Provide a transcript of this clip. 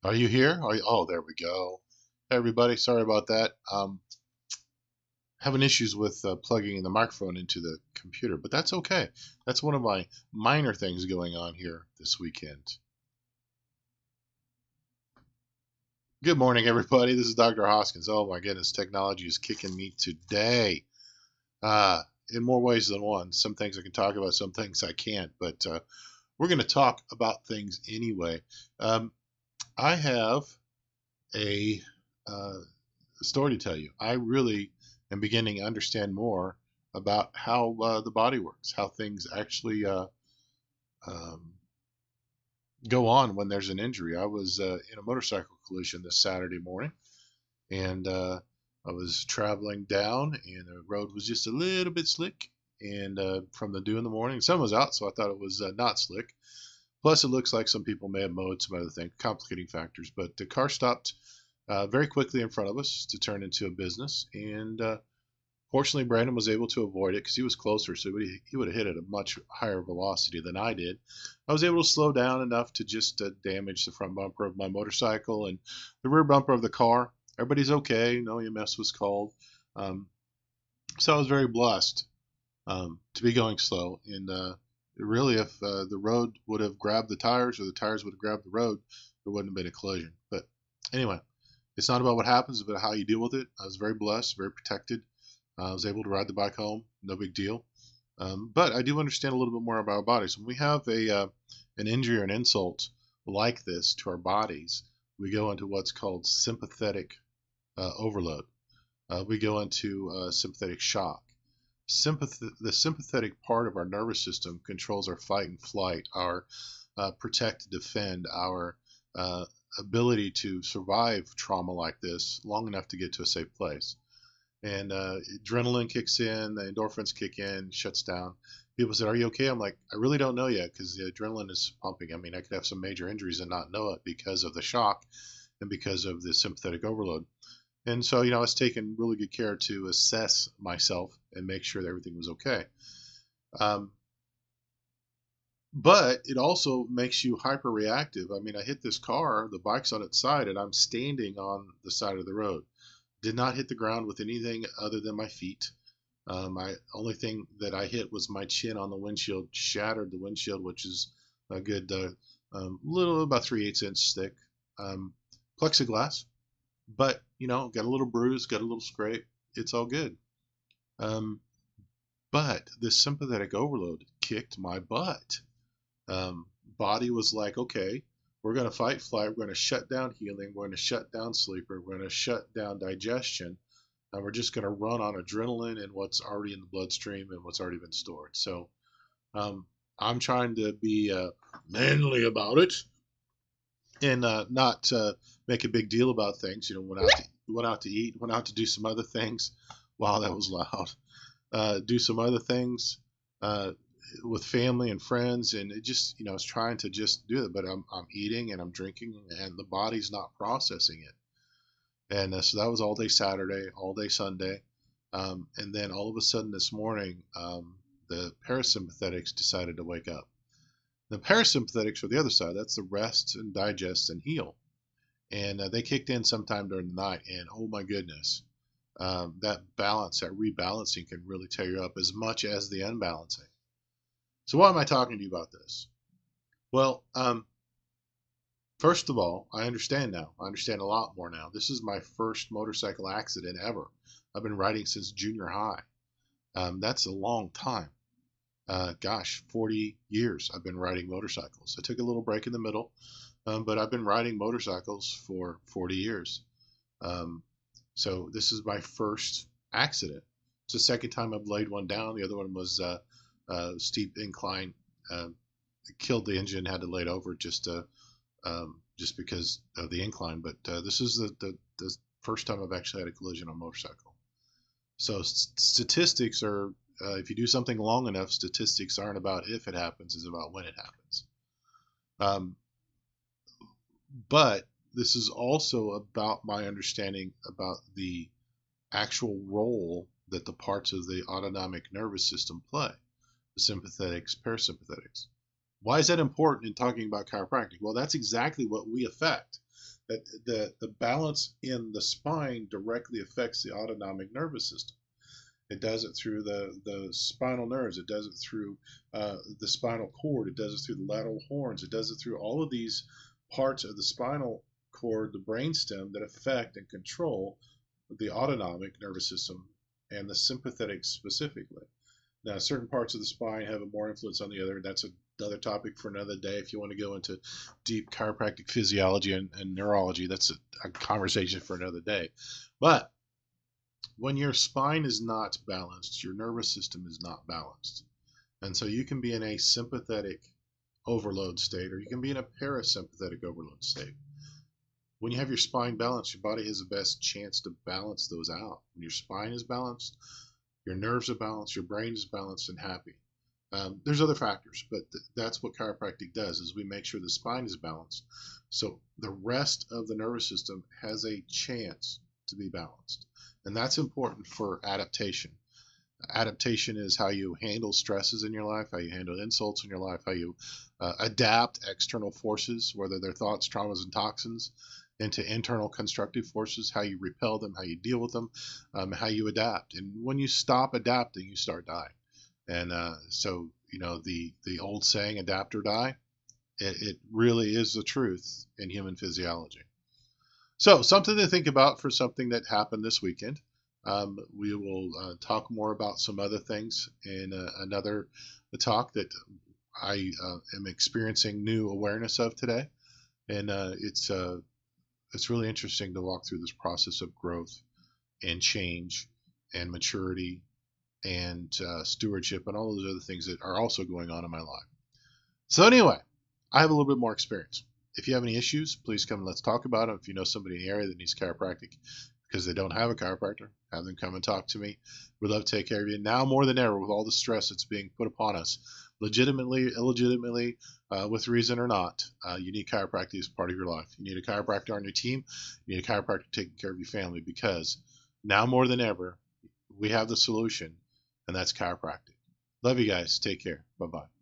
Are you here? Oh, there we go. Hey, everybody, sorry about that. Having issues with plugging in the microphone into the computer, but that's okay. That's one of my minor things going on here this weekend. Good morning, everybody. This is Dr. Hoskins. Oh my goodness, technology is kicking me today. Uh, in more ways than one. Some things I can talk about, some things I can't, but we're going to talk about things anyway. Um, I have a uh, story to tell you. I really am beginning to understand more about how the body works, how things actually um, go on when there's an injury. I was in a motorcycle collision this Saturday morning, and I was traveling down, and the road was just a little bit slick. And from the dew in the morning, the sun was out, so I thought it was not slick. Plus, it looks like some people may have mowed some other things, complicating factors. But the car stopped very quickly in front of us to turn into a business, and fortunately, Brandon was able to avoid it because he was closer, so he would have hit at a much higher velocity than I did. I was able to slow down enough to just damage the front bumper of my motorcycle and the rear bumper of the car. Everybody's okay. No EMS was called. Um, so I was very blessed to be going slow. And really, if the road would have grabbed the tires or the tires would have grabbed the road, there wouldn't have been a collision. But anyway, it's not about what happens, it's about how you deal with it. I was very blessed, very protected. I was able to ride the bike home, no big deal. But I do understand a little bit more about our bodies. When we have an injury or an insult like this to our bodies, we go into what's called sympathetic overload. We go into sympathetic shock. The sympathetic part of our nervous system controls our fight and flight, our protect and defend, our uh, ability to survive trauma like this long enough to get to a safe place. And adrenaline kicks in, the endorphins kick in, shuts down. People said, "Are you okay?" I'm like, "I really don't know yet because the adrenaline is pumping. I mean, I could have some major injuries and not know it because of the shock and because of the sympathetic overload." And so, I was taking really good care to assess myself and make sure that everything was okay. Um, but it also makes you hyper reactive. I mean, I hit this car, the bike's on its side, and I'm standing on the side of the road. Did not hit the ground with anything other than my feet. My only thing that I hit was my chin on the windshield, shattered the windshield, which is a good little about 3/8 inch thick plexiglass. But got a little bruise, got a little scrape. It's all good. Um, but this sympathetic overload kicked my butt. Body was like, okay, we're going to fight flight. We're going to shut down healing. We're going to shut down sleeper. We're going to shut down digestion. And we're just going to run on adrenaline and what's already in the bloodstream and what's already been stored. So um, I'm trying to be manly about it and not make a big deal about things. Went out to eat, went out to do some other things. Wow, that was loud. Do some other things uh, with family and friends, and it just I was trying to just do it, but I'm eating and I'm drinking, and the body's not processing it. And so that was all day Saturday, all day Sunday, and then all of a sudden this morning, the parasympathetics decided to wake up. The parasympathetics are the other side. That's the rest and digest and heal. And they kicked in sometime during the night. And oh my goodness, that balance, that rebalancing can really tear you up as much as the unbalancing. So why am I talking to you about this? Well, first of all, I understand now. I understand a lot more now. This is my first motorcycle accident ever. I've been riding since junior high. That's a long time. Gosh, 40 years I've been riding motorcycles. I took a little break in the middle, but I've been riding motorcycles for 40 years. Um, so this is my first accident. It's the second time I've laid one down. The other one was steep incline. Killed the engine, had to lay it over just because of the incline. But this is the first time I've actually had a collision on a motorcycle. So statistics are, if you do something long enough, statistics aren't about if it happens, it's about when it happens. Um, but this is also about my understanding about the actual role that the parts of the autonomic nervous system play, the sympathetics, parasympathetics. Why is that important in talking about chiropractic? Well, that's exactly what we affect. That the balance in the spine directly affects the autonomic nervous system. It does it through the spinal nerves. It does it through the spinal cord. It does it through the lateral horns. It does it through all of these parts of the spinal cord, the brainstem, that affect and control the autonomic nervous system and the sympathetic specifically. Now, certain parts of the spine have a more influence on the other. That's another topic for another day. If you want to go into deep chiropractic physiology and neurology, that's a conversation for another day. But when your spine is not balanced, your nervous system is not balanced. And so you can be in a sympathetic overload state, or you can be in a parasympathetic overload state. When you have your spine balanced, your body has the best chance to balance those out. When your spine is balanced, your nerves are balanced, your brain is balanced and happy. There's other factors, but that's what chiropractic does, is we make sure the spine is balanced. So the rest of the nervous system has a chance to be balanced. And that's important for adaptation. Adaptation is how you handle stresses in your life, how you handle insults in your life, how you adapt external forces, whether they're thoughts, traumas, and toxins, into internal constructive forces, how you repel them, how you deal with them, how you adapt. And when you stop adapting, you start dying. And so, the old saying, adapt or die, it really is the truth in human physiology. So, something to think about for something that happened this weekend. We will talk more about some other things in another talk that I am experiencing new awareness of today. And it's really interesting to walk through this process of growth and change and maturity and stewardship and all those other things that are also going on in my life. So anyway, I have a little bit more experience. If you have any issues, please come and let's talk about them. If you know somebody in the area that needs chiropractic because they don't have a chiropractor, have them come and talk to me. We'd love to take care of you. Now more than ever, with all the stress that's being put upon us, legitimately, illegitimately, with reason or not, you need chiropractic as part of your life. You need a chiropractor on your team. You need a chiropractor taking care of your family, because now more than ever, we have the solution, and that's chiropractic. Love you guys. Take care. Bye-bye.